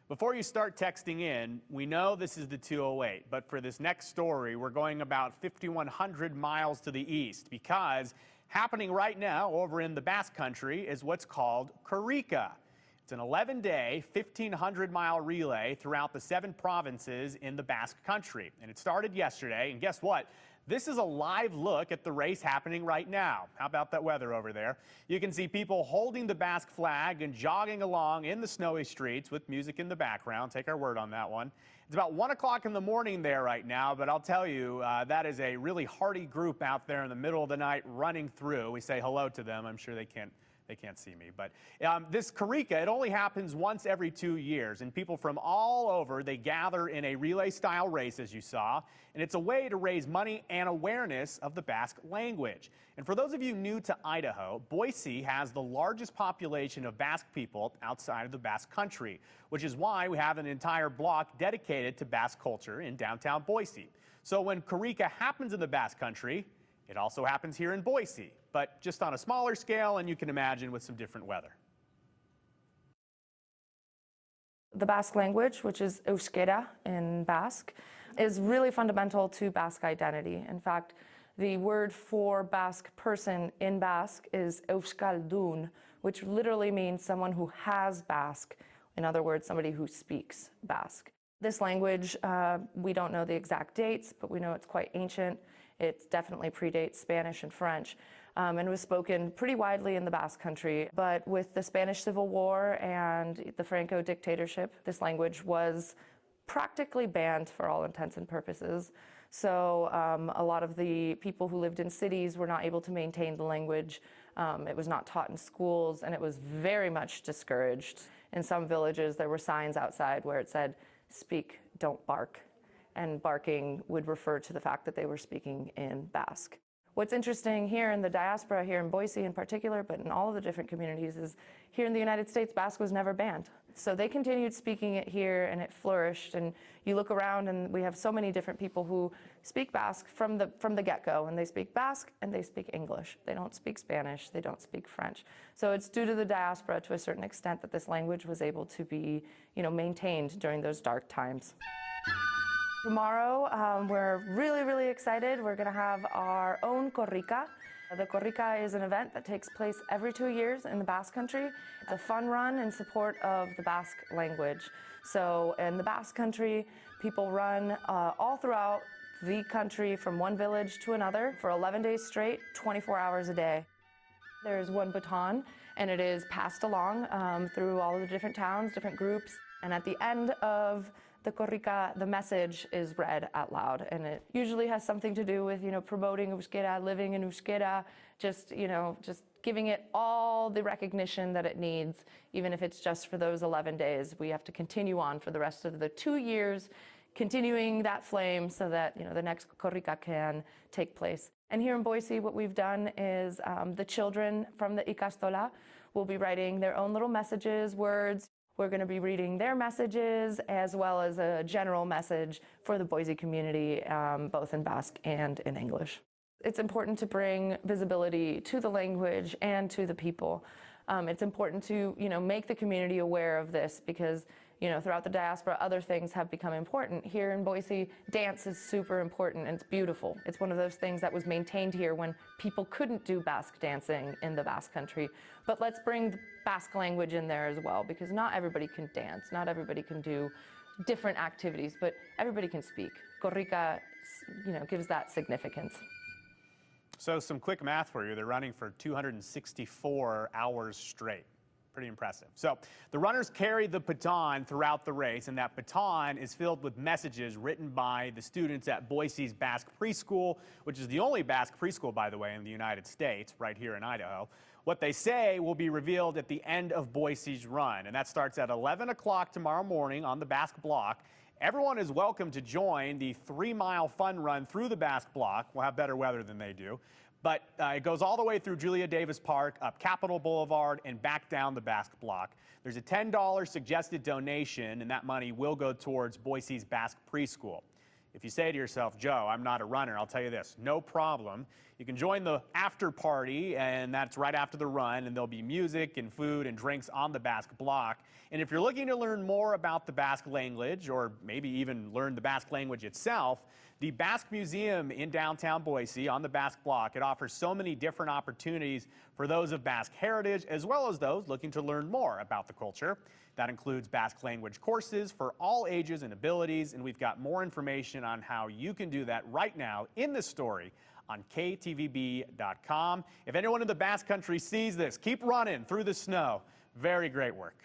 Before you start texting in, we know this is the 208, but for this next story, we're going about 5,100 miles to the east because happening right now over in the Basque Country is what's called Korrika. It's an 11-day, 1,500-mile relay throughout the 7 provinces in the Basque Country. And it started yesterday, and guess what? This is a live look at the race happening right now. How about that weather over there? You can see people holding the Basque flag and jogging along in the snowy streets with music in the background. Take our word on that one. It's about 1 o'clock in the morning there right now, but I'll tell you, that is a really hearty group out there in the middle of the night running through. We say hello to them. I'm sure they can't see me, but this Korrika, it only happens once every 2 years, and people from all over, they gather in a relay-style race, as you saw, and it's a way to raise money and awareness of the Basque language. And for those of you new to Idaho, Boise has the largest population of Basque people outside of the Basque Country, which is why we have an entire block dedicated to Basque culture in downtown Boise. So when Korrika happens in the Basque Country, it also happens here in Boise, but just on a smaller scale, and you can imagine with some different weather. The Basque language, which is euskera in Basque, is really fundamental to Basque identity. In fact, the word for Basque person in Basque is euskaldun, which literally means someone who has Basque. In other words, somebody who speaks Basque. This language, we don't know the exact dates, but we know it's quite ancient. It definitely predates Spanish and French, and was spoken pretty widely in the Basque Country. But with the Spanish Civil War and the Franco dictatorship, this language was practically banned for all intents and purposes. So a lot of the people who lived in cities were not able to maintain the language. It was not taught in schools, and it was very much discouraged. In some villages, there were signs outside where it said, "Speak, don't bark." And barking would refer to the fact that they were speaking in Basque. What's interesting here in the diaspora, here in Boise in particular, but in all of the different communities, is here in the United States, Basque was never banned. So they continued speaking it here, and it flourished. And you look around, and we have so many different people who speak Basque from the get-go, and they speak Basque and they speak English. They don't speak Spanish, they don't speak French. So it's due to the diaspora, to a certain extent, that this language was able to be, maintained during those dark times. Tomorrow, we're really, really excited. We're going to have our own Korrika. The Korrika is an event that takes place every 2 years in the Basque Country. It's a fun run in support of the Basque language. So in the Basque Country, people run all throughout the country from one village to another for 11 days straight, 24 hours a day. There's one baton, and it is passed along through all of the different towns, different groups. And at the end of the Korrika, the message is read out loud, and it usually has something to do with, promoting euskera, living in euskera, just giving it all the recognition that it needs, even if it's just for those 11 days. We have to continue on for the rest of the 2 years, continuing that flame so that, the next Korrika can take place. And here in Boise, what we've done is the children from the Ikastola will be writing their own little messages, words. We're going to be reading their messages as well as a general message for the Boise community, both in Basque and in English. It's important to bring visibility to the language and to the people. It's important to, make the community aware of this because, throughout the diaspora, other things have become important. Here in Boise, dance is super important and it's beautiful. It's one of those things that was maintained here when people couldn't do Basque dancing in the Basque Country. But let's bring the Basque language in there as well, because not everybody can dance, not everybody can do different activities, but everybody can speak. Korrika, gives that significance. So some quick math for you. They're running for 264 hours straight. Pretty impressive. So the runners carry the baton throughout the race, and that baton is filled with messages written by the students at Boise's Basque Preschool, which is the only Basque preschool, by the way, in the United States, right here in Idaho. What they say will be revealed at the end of Boise's run, and that starts at 11 o'clock tomorrow morning on the Basque Block. Everyone is welcome to join the 3-mile fun run through the Basque Block. We'll have better weather than they do. But it goes all the way through Julia Davis Park, up Capitol Boulevard, and back down the Basque Block. There's a $10 suggested donation, and that money will go towards Boise's Basque Preschool. If you say to yourself, Joe, I'm not a runner, I'll tell you this, no problem. You can join the after party, and that's right after the run, and there'll be music and food and drinks on the Basque block. And if you're looking to learn more about the Basque language, or maybe even learn the Basque language itself, the Basque Museum in downtown Boise on the Basque block, it offers so many different opportunities for those of Basque heritage, as well as those looking to learn more about the culture. That includes Basque language courses for all ages and abilities, and we've got more information on how you can do that right now in this story on KTVB.com. If anyone in the Basque Country sees this, keep running through the snow. Very great work.